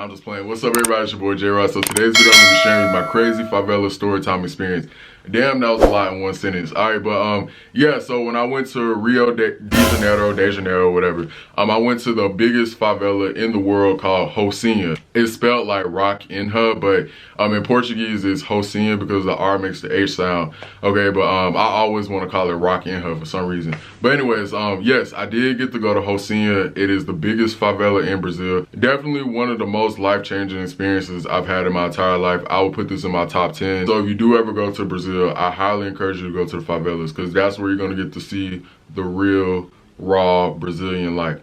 I'm just playing. What's up, everybody? It's your boy J-Rod. So today's video, I'm gonna be sharing my crazy favela story time experience. Damn, that was a lot in one sentence. All right, but yeah. So when I went to Rio de Janeiro, whatever, I went to the biggest favela in the world called Rocinha. It's spelled like rock in her, but in Portuguese it's Rocinha because the R makes the H sound. Okay, but I always want to call it rock in her for some reason. But anyways, yes, I did get to go to Rocinha. It is the biggest favela in Brazil. Definitely one of the most life-changing experiences I've had in my entire life. I would put this in my top 10. So if you do ever go to Brazil, I highly encourage you to go to the favelas because that's where you're going to get to see the real, raw Brazilian life.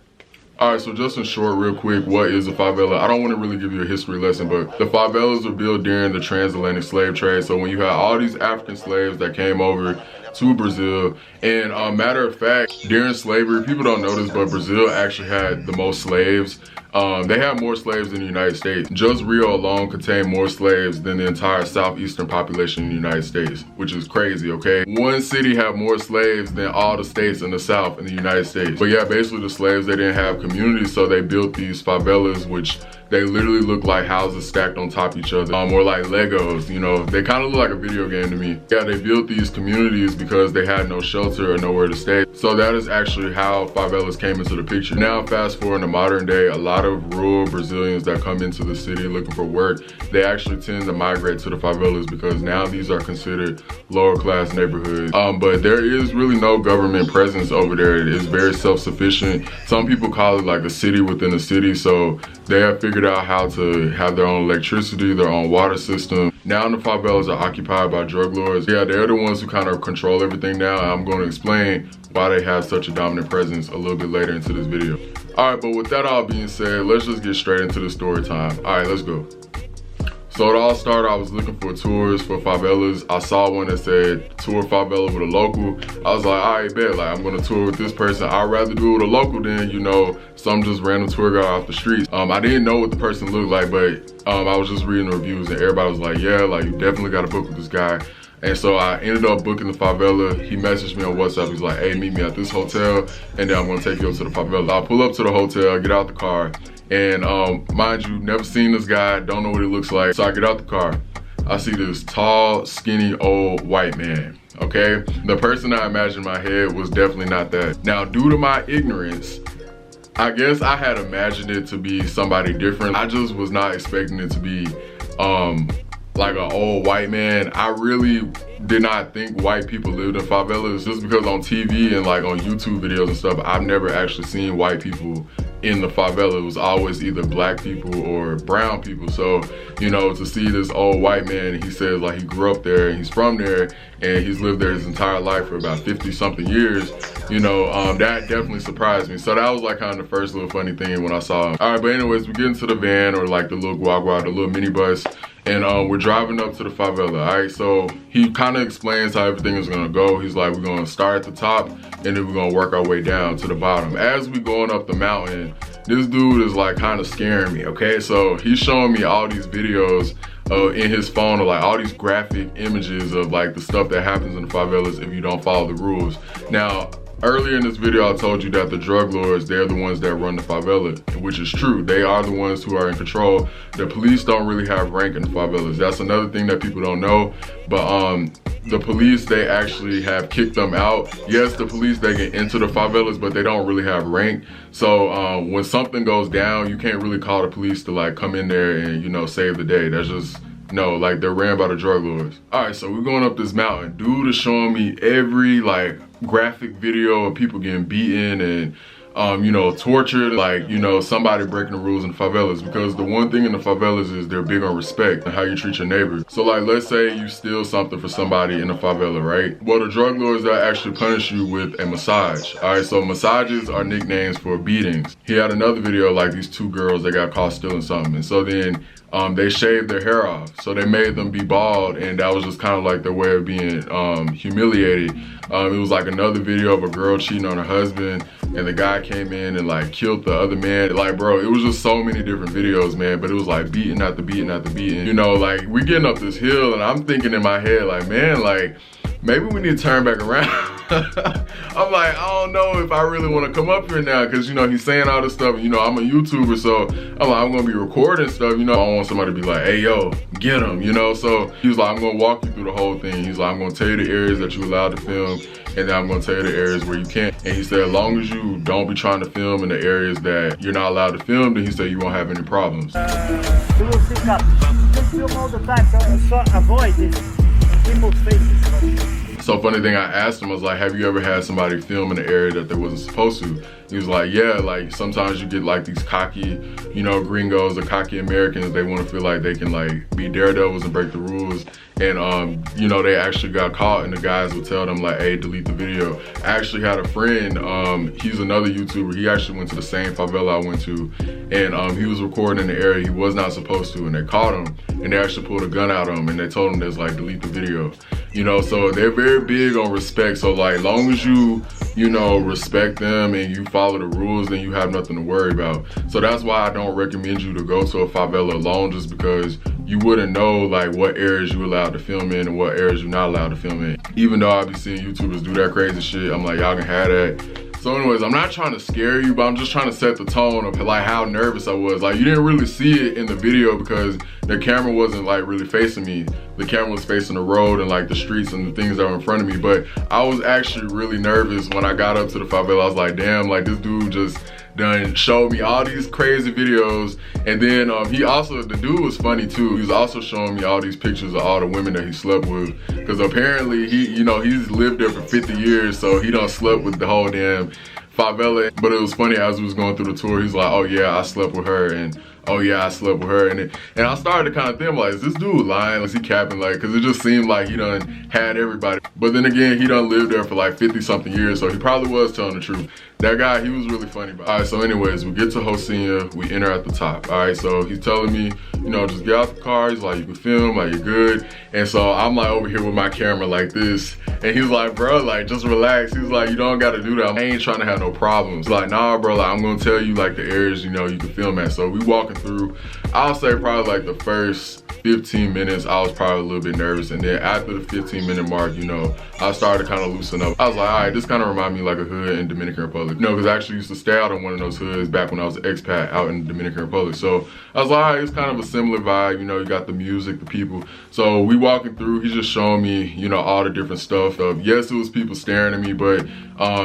Alright, so just in short, real quick, what is a favela? I don't want to really give you a history lesson, but the favelas were built during the transatlantic slave trade. So when you had all these African slaves that came over to Brazil, and matter of fact, during slavery, people don't know this, but Brazil actually had the most slaves. They had more slaves than the United States. Just Rio alone contained more slaves than the entire southeastern population in the United States, which is crazy, okay? One city had more slaves than all the states in the South in the United States. But yeah, basically the slaves, they didn't have communities, so they built these favelas, which they literally look like houses stacked on top of each other, or like Legos, you know? They kind of look like a video game to me. Yeah, they built these communities because they had no shelter or nowhere to stay. So that is actually how favelas came into the picture. Now, fast forward to modern day, a lot of rural Brazilians that come into the city looking for work, they actually tend to migrate to the favelas because now these are considered lower class neighborhoods. But there is really no government presence over there. It is very self-sufficient. Some people call it like a city within a city, so they have figured out how to have their own electricity, their own water system. Now the favelas are occupied by drug lords. Yeah, they're the ones who kind of control everything now. And I'm going to explain why they have such a dominant presence a little bit later into this video. All right, but with that all being said, let's just get straight into the story time. All right, let's go. So it all started, I was looking for tours for favelas. I saw one that said tour favela with a local. I was like, all right, bet, like I'm gonna tour with this person. I'd rather do it with a local than, you know, some just random tour guide off the streets. I didn't know what the person looked like, but I was just reading the reviews and everybody was like, yeah, like you definitely gotta book with this guy. And so I ended up booking the favela. He messaged me on WhatsApp. He's like, hey, meet me at this hotel and then I'm gonna take you up to the favela. I pull up to the hotel, get out the car, and mind you, never seen this guy, don't know what he looks like. So I get out the car, I see this tall, skinny, old white man, okay? The person I imagined in my head was definitely not that. Now, due to my ignorance, I guess I had imagined it to be somebody different. I just was not expecting it to be like an old white man. I really did not think white people lived in favelas just because on TV and like on YouTube videos and stuff, I've never actually seen white people in the favela. It was always either black people or brown people. So, you know, to see this old white man, he says like he grew up there and he's from there and he's lived there his entire life for about 50 something years, you know, that definitely surprised me. So that was like kind of the first little funny thing when I saw him. All right, but anyways, we get into the van or like the little guagua, the little minibus, and we're driving up to the favela. All right, so he kind of explains how everything is gonna go. He's like, we're gonna start at the top and then we're gonna work our way down to the bottom. As we going up the mountain, this dude is like kind of scaring me, okay? So he's showing me all these videos in his phone of like all these graphic images of like the stuff that happens in the favelas if you don't follow the rules. Now, Earlier in this video, I told you that the drug lords, they're the ones that run the favela, which is true. They are the ones who are in control. The police don't really have rank in the favelas. That's another thing that people don't know. But the police, they actually have kicked them out. Yes, the police, they get into the favelas, but they don't really have rank. So when something goes down, you can't really call the police to like come in there and, you know, save the day. That's just, no, like they're ran by the drug lords. All right, so we're going up this mountain. Dude is showing me every like graphic video of people getting beaten and you know, tortured, like, you know, somebody breaking the rules in the favelas, because the one thing in the favelas is they're big on respect and how you treat your neighbors. So like, let's say you steal something for somebody in the favela, right? Well, the drug lords, that actually punish you with a massage. All right, so massages are nicknames for beatings. He had another video like these two girls that got caught stealing something, and so then they shaved their hair off. So they made them be bald, and that was just kind of like their way of being humiliated. It was like another video of a girl cheating on her husband, and the guy came in and like killed the other man. Like, bro, it was just so many different videos, man, but it was like beating after beating after beating. You know, like we're getting up this hill, and I'm thinking in my head, like, man, like, maybe we need to turn back around. I'm like, I don't know if I really want to come up here now, because, you know, he's saying all this stuff, and, you know, I'm a YouTuber, so I'm like, I'm going to be recording stuff, you know. I don't want somebody to be like, hey, yo, get him, you know. So he was like, I'm going to walk you through the whole thing. He's like, I'm going to tell you the areas that you're allowed to film, and then I'm going to tell you the areas where you can't. And he said, as long as you don't be trying to film in the areas that you're not allowed to film, then he said you won't have any problems. You will pick up. Just film all the time, so avoid it. People's faces. So funny thing, I asked him, I was like, have you ever had somebody film in an area that they wasn't supposed to? He was like, yeah, like sometimes you get like these cocky, you know, gringos or cocky Americans, they want to feel like they can like be daredevils and break the rules. And you know, they actually got caught, and the guys would tell them like, hey, delete the video. I actually had a friend, he's another YouTuber, he actually went to the same favela I went to, and he was recording in the area he was not supposed to, and they caught him, and they actually pulled a gun out on him, and they told him there's like, delete the video. You know, so they're very big on respect. So like, long as you know, respect them and you follow the rules, then you have nothing to worry about. So that's why I don't recommend you to go to a favela alone, just because you wouldn't know like what areas you're allowed to film in and what areas you're not allowed to film in. Even though I be seeing YouTubers do that crazy shit, I'm like, y'all can have that. So anyways, I'm not trying to scare you, but I'm just trying to set the tone of like how nervous I was. Like, you didn't really see it in the video because the camera wasn't like really facing me. The camera was facing the road and like the streets and the things that were in front of me. But I was actually really nervous when I got up to the favela. I was like, damn, like this dude just done showed me all these crazy videos. And then he also, the dude was funny too. He was also showing me all these pictures of all the women that he slept with. Because apparently he, you know, he's lived there for 50 years, so he done slept with the whole damn favela. But it was funny, as we was going through the tour, he's like, oh yeah, I slept with her, and oh yeah, I slept with her. And I started to kind of think, like, is this dude lying? Is he capping? Like, because it just seemed like he done had everybody. But then again, he done lived there for like 50 something years, so he probably was telling the truth. That guy, he was really funny. All right, so anyways, we get to Rocinha, we enter at the top. All right, so he's telling me, you know, just get out the car. He's like, you can film, like, you're good. And so I'm like over here with my camera like this. And he's like, bro, like, just relax. He's like, you don't got to do that. I ain't trying to have no problems. He's like, nah, bro, like, I'm going to tell you, like, the areas, you know, you can film at. So we walking through, I'll say probably like the first 15 minutes, I was probably a little bit nervous. And then after the 15-minute mark, you know, I started to kind of loosen up. I was like, all right, this kind of remind me like a hood in Dominican Republic. You know, because I actually used to stay out in one of those hoods back when I was an expat out in Dominican Republic. So I was like, all right, it's kind of a similar vibe. You know, you got the music, the people. So we walking through, he's just showing me, you know, all the different stuff. Yes, it was people staring at me, but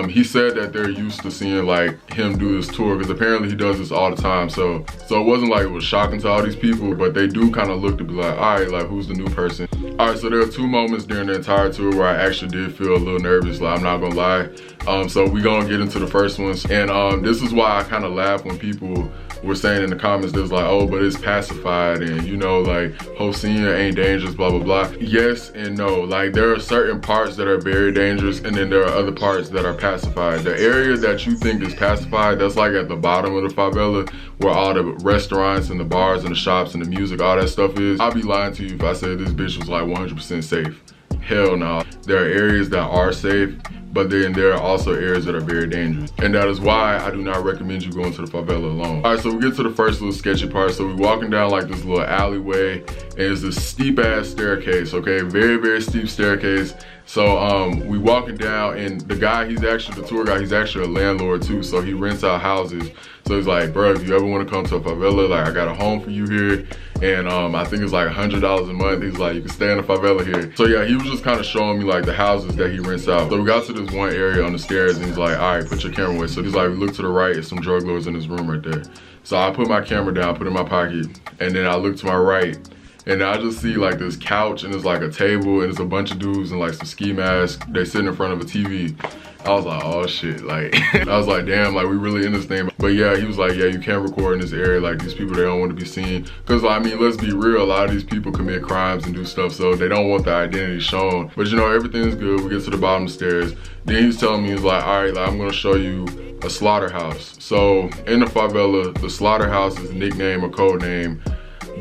he said that they're used to seeing like him do this tour, because apparently he does this all the time. So it wasn't like it was shocking to all these people, but they do kind of look to be like, all right, like, who's the new person? All right, so there are two moments during the entire tour where I actually did feel a little nervous, like, I'm not gonna lie. So we gonna get into the first ones. And this is why I kind of laugh when people were saying in the comments, there's like, oh, but it's pacified, and you know, like, Rocinha ain't dangerous, blah, blah, blah. Yes and no. Like, there are certain parts that are very dangerous, and then there are other parts that are pacified. The area that you think is pacified, that's like at the bottom of the favela, where all the restaurants and the bars and the shops and the music, all that stuff is. I'd be lying to you if I said this bitch was like 100% safe. Hell no. There are areas that are safe, but then there are also areas that are very dangerous. And that is why I do not recommend you going to the favela alone. All right, so we get to the first little sketchy part. So we're walking down like this little alleyway, and it's this steep ass staircase, okay? Very, very steep staircase. So we walking down, and the guy, the tour guy, he's actually a landlord too. So he rents out houses. So he's like, bro, if you ever want to come to a favela, like I got a home for you here. And I think it's like $100 a month. He's like, you can stay in the favela here. So yeah, he was just kind of showing me like the houses that he rents out. So we got to this one area on the stairs, and he's like, all right, put your camera away. So he's like, look to the right, there's some drug lords in this room right there. So I put my camera down, put it in my pocket, and then I look to my right, and I just see like this couch, and there's like a table, and it's a bunch of dudes in like some ski masks. They sitting in front of a TV. I was like, oh shit, like, I was like, damn, like we really in this thing. But yeah, he was like, yeah, you can't record in this area. Like these people, they don't want to be seen. Cause I mean, let's be real, a lot of these people commit crimes and do stuff, so they don't want their identity shown. But you know, everything's good. We get to the bottom of the stairs. Then he's telling me, he's like, all right, like, I'm gonna show you a slaughterhouse. So in the favela, the slaughterhouse is a nickname or code name,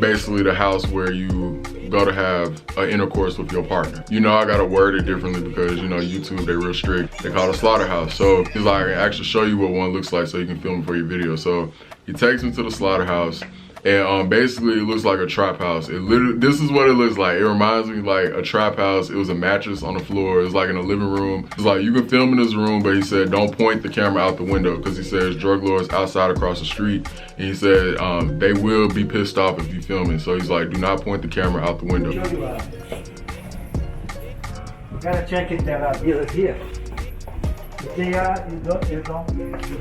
basically the house where you go to have an intercourse with your partner. You know, I gotta word it differently because, you know, YouTube, they real strict. They call it a slaughterhouse. So he's like, I can actually show you what one looks like so you can film it for your video. So he takes me to the slaughterhouse, and basically it looks like a trap house. It literally, this is what it looks like. It reminds me like a trap house. It was a mattress on the floor. It was like in a living room. It's like, you can film in this room, but he said, don't point the camera out the window, because he says drug lords outside across the street. And he said, they will be pissed off if you film it. So he's like, do not point the camera out the window. You gotta check if there are dealers here. If they are, you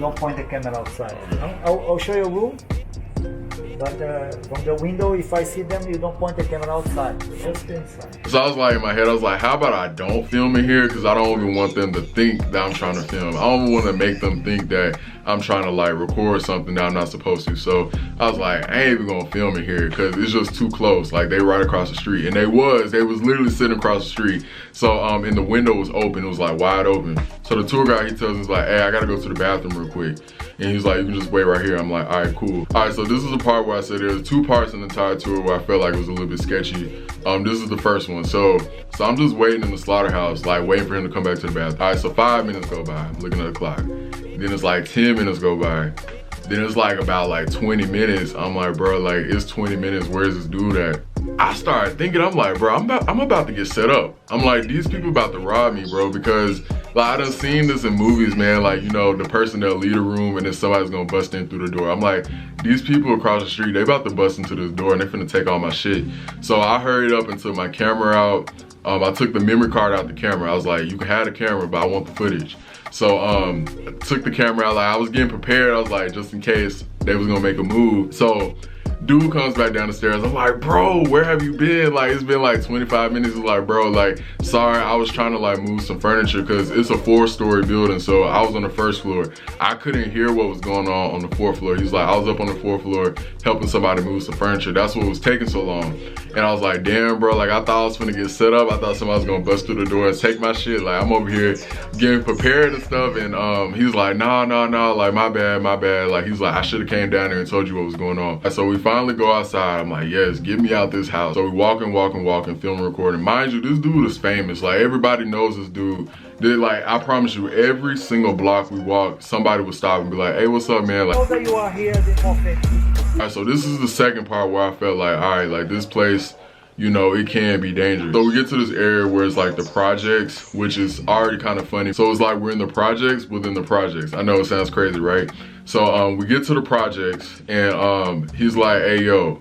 don't point the camera outside. I'll show you a room. But from the window, if I see them, you don't point the camera outside, just inside. So I was like, in my head, I was like, how about I don't film it here? Because I don't even want them to think that I'm trying to film. I don't want to make them think that I'm trying to like record something that I'm not supposed to. So I was like, I ain't even gonna film it here because it's just too close. Like they right across the street, and they was literally sitting across the street. So and the window was open, it was like wide open. So the tour guy, he tells us like, hey, I gotta go to the bathroom real quick. And he's like, you can just wait right here. I'm like, all right, cool. All right, so this is the part where I said there's two parts in the entire tour where I felt like it was a little bit sketchy. This is the first one. So I'm just waiting in the slaughterhouse, like waiting for him to come back to the bathroom. All right, so 5 minutes go by. I'm looking at the clock. Then it's like 10 minutes go by. Then it's like about like 20 minutes. I'm like, bro, like it's 20 minutes. Where's this dude at? I started thinking, I'm like, bro, I'm about to get set up. I'm like, these people about to rob me, bro, because like I done seen this in movies, man. Like, you know, the person that'll leave a room and then somebody's gonna bust in through the door. I'm like, these people across the street, they about to bust into this door and they finna take all my shit. So I hurried up and took my camera out. I took the memory card out the camera. I was like, you can have the camera, but I want the footage. So I took the camera out. Like I was getting prepared. I was like, just in case they was gonna make a move. So dude comes back down the stairs. I'm like, bro, where have you been? Like, it's been like 25 minutes. He's like, bro, like, sorry, I was trying to like move some furniture because it's a 4-story building. So I was on the first floor. I couldn't hear what was going on the 4th floor. He's like, I was up on the 4th floor helping somebody move some furniture. That's what was taking so long. And I was like, damn, bro, like I thought I was gonna get set up. I thought somebody was gonna bust through the door and take my shit. Like I'm over here getting prepared and stuff. And he's like, nah, like my bad. Like he's like, I should have came down there and told you what was going on. And so we finally go outside. I'm like, yes, get me out this house. So we walking, film recording. Mind you, this dude is famous. Like everybody knows this dude. Like I promise you, every single block we walk, somebody would stop and be like, hey, what's up, man? Like, know that you are here, the office. All right, so this is the second part where I felt like, all right, like this place, you know, it can be dangerous. So we get to this area where it's like the projects, which is already kind of funny. So it's like we're in the projects within the projects. I know it sounds crazy, right? So we get to the projects and he's like, hey, yo,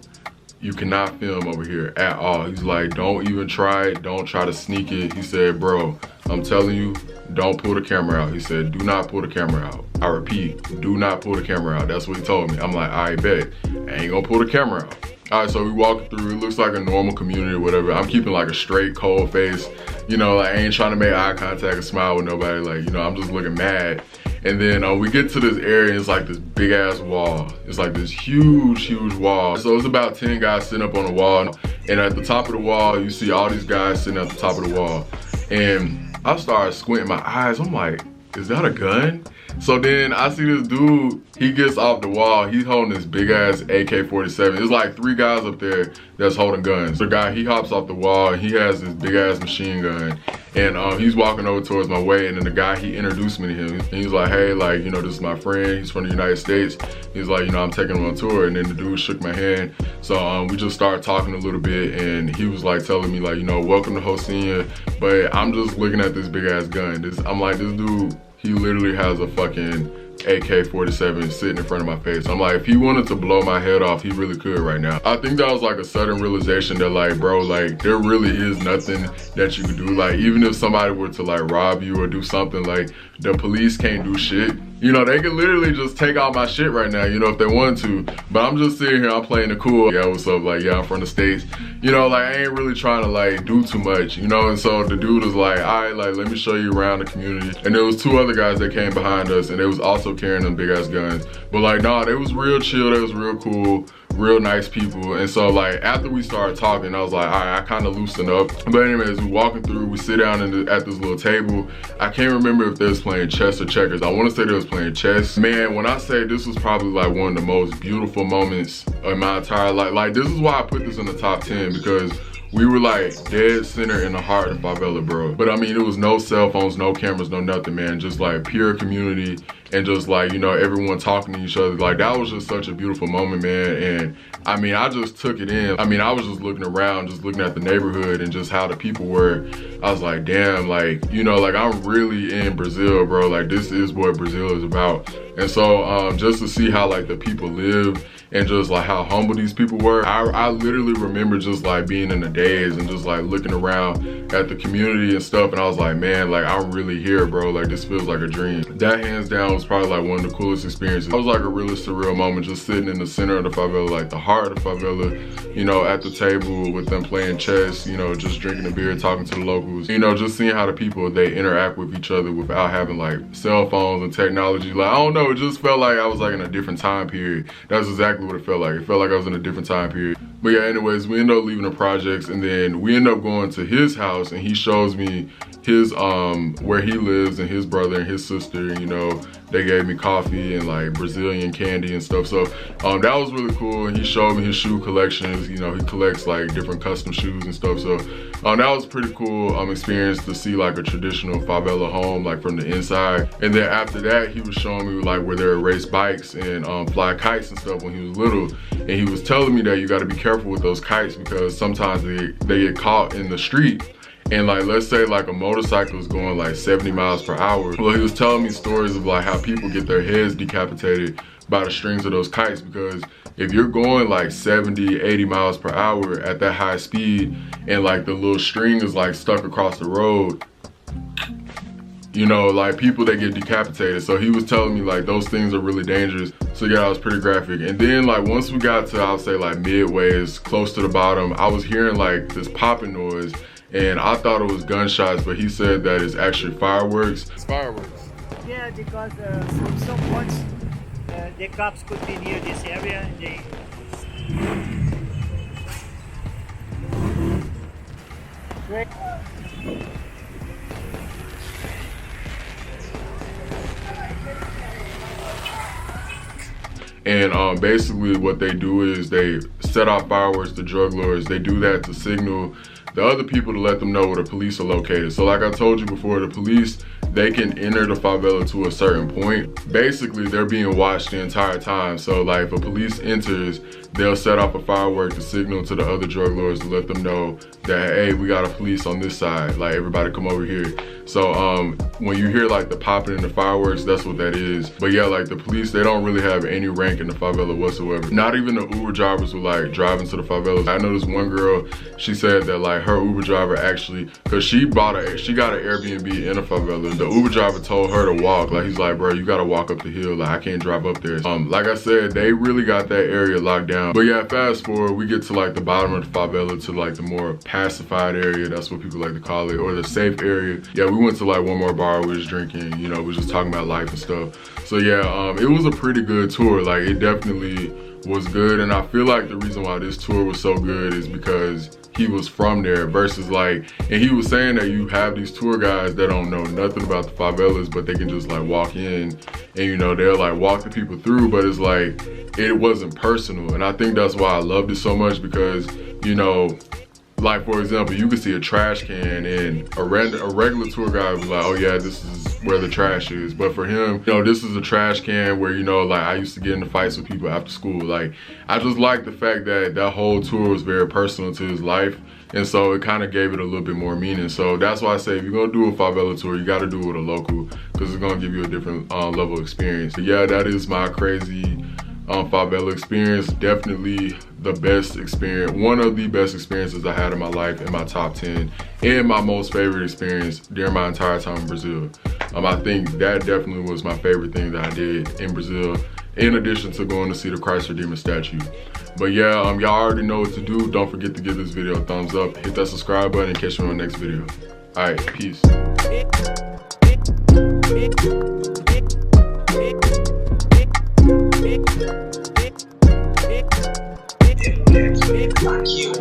you cannot film over here at all. He's like, don't even try it. Don't try to sneak it. He said, bro, I'm telling you, don't pull the camera out. He said, do not pull the camera out. I repeat, do not pull the camera out. That's what he told me. I'm like, I bet. I ain't gonna pull the camera out. All right, so we walking through. It looks like a normal community or whatever. I'm keeping like a straight, cold face. You know, like I ain't trying to make eye contact or smile with nobody. Like, you know, I'm just looking mad. And then we get to this area, and it's like this big ass wall. It's like this huge wall. So it's about 10 guys sitting up on the wall. And at the top of the wall, you see all these guys sitting at the top of the wall. And I started squinting my eyes. I'm like, is that a gun? So then I see this dude, he gets off the wall, he's holding this big ass AK-47. There's like 3 guys up there that's holding guns. The guy, he hops off the wall and he has this big ass machine gun. And he's walking over towards my way, and then the guy, he introduced me to him. And he's like, hey, like, you know, this is my friend. He's from the United States. He's like, you know, I'm taking him on tour. And then the dude shook my hand. So we just started talking a little bit, and he was like telling me like, you know, welcome to Rocinha. But I'm just looking at this big ass gun. I'm like, this dude, he literally has a fucking AK-47 sitting in front of my face. I'm like, if he wanted to blow my head off, he really could right now. I think that was like a sudden realization that like, bro, like there really is nothing that you can do. Like even if somebody were to like rob you or do something, like the police can't do shit. You know, they could literally just take all my shit right now, you know, if they want to. But I'm just sitting here, I'm playing it cool. Yeah, what's up? Like, yeah, I'm from the States. You know, like, I ain't really trying to, like, do too much, you know? And so the dude was like, all right, like, let me show you around the community. And there was 2 other guys that came behind us, and they was also carrying them big-ass guns. But, like, nah, they was real chill. They was real cool, real nice people. And so, like, after we started talking, I was like, all right, I kind of loosened up. But anyways, we walking through, we sit down at this little table. I can't remember if they was playing chess or checkers. I want to say they was playing chess. Man, when I say this was probably like one of the most beautiful moments of my entire life. Like, this is why I put this in the top 10, because we were like dead center in the heart of Favela, bro. But I mean, it was no cell phones, no cameras, no nothing, man. Just like pure community and just like, you know, everyone talking to each other. Like that was just such a beautiful moment, man. And I mean, I just took it in. I mean, I was just looking around, just looking at the neighborhood and just how the people were. I was like, damn, like, you know, like I'm really in Brazil, bro. Like this is what Brazil is about. And so just to see how like the people live and just like how humble these people were, I literally remember just like being in the daze and just like looking around at the community and stuff, and I was like, man, like I'm really here, bro. Like this feels like a dream. That hands down was probably like one of the coolest experiences. It was like a really surreal moment, just sitting in the center of the favela, like the heart of the favela, you know, at the table with them playing chess, you know, just drinking a beer, talking to the locals, you know, just seeing how the people, they interact with each other without having like cell phones and technology. Like, I don't know, it just felt like I was like in a different time period. That's exactly what it felt like. It felt like I was in a different time period. But yeah, anyways, we ended up leaving the projects, and then we ended up going to his house, and he shows me his where he lives, and his brother and his sister, you know, they gave me coffee and like Brazilian candy and stuff. So that was really cool. And he showed me his shoe collections. You know, he collects like different custom shoes and stuff. So that was pretty cool experience to see like a traditional favela home, like from the inside. And then after that, he was showing me like where they would race bikes and fly kites and stuff when he was little. And he was telling me that you got to be careful with those kites because sometimes they get caught in the street. And like, let's say like a motorcycle is going like 70 miles per hour. Well, he was telling me stories of like how people get their heads decapitated by the strings of those kites, because if you're going like 70, 80 miles per hour at that high speed and like the little string is like stuck across the road, you know, like people, they get decapitated. So he was telling me like those things are really dangerous. So yeah, it was pretty graphic. And then like once we got to, I'll say like midways, close to the bottom, I was hearing like this popping noise. And I thought it was gunshots, but he said that it's actually fireworks. It's fireworks. Yeah, because from some points, the cops could be near this area. And basically what they do is they set off fireworks to drug lords. They do that to signal the other people to let them know where the police are located. So like I told you before, the police, they can enter the favela to a certain point. Basically, they're being watched the entire time. So like if a police enters, they'll set off a firework to signal to the other drug lords to let them know that, hey, we got a police on this side. Like everybody come over here. So when you hear like the popping and the fireworks, that's what that is. But yeah, like the police, they don't really have any rank in the favela whatsoever. Not even the Uber drivers were like driving to the favelas. I know this one girl, she said that like her Uber driver actually, cause she got an Airbnb in a favela, and the Uber driver told her to walk. Like he's like, bro, you gotta walk up the hill. Like I can't drive up there. Like I said, they really got that area locked down. But yeah, fast forward, we get to like the bottom of the favela, to like the more pacified area. That's what people like to call it, or the safe area. Yeah, we went to like one more bar, we was drinking, you know, we was just talking about life and stuff. So yeah, it was a pretty good tour. Like it definitely was good. And I feel like the reason why this tour was so good is because he was from there, versus like, and he was saying that you have these tour guides that don't know nothing about the favelas, but they can just like walk in and, you know, they'll like walk the people through, but it's like, it wasn't personal. And I think that's why I loved it so much, because, you know, like for example, you could see a trash can and a regular tour guide would be like, oh yeah, this is where the trash is. But for him, you know, this is a trash can where, you know, like I used to get into fights with people after school. Like, I just like the fact that that whole tour was very personal to his life. And so it kind of gave it a little bit more meaning. So that's why I say if you're gonna do a favela tour, you gotta do it with a local, because it's gonna give you a different level of experience. But yeah, that is my crazy favela experience. Definitely the best experience, one of the best experiences I had in my life, in my top 10, and my most favorite experience during my entire time in Brazil. I think that definitely was my favorite thing that I did in Brazil, in addition to going to see the Christ Redeemer statue. But yeah, y'all already know what to do. Don't forget to give this video a thumbs up, hit that subscribe button, and catch you on the next video. All right, peace. Like you,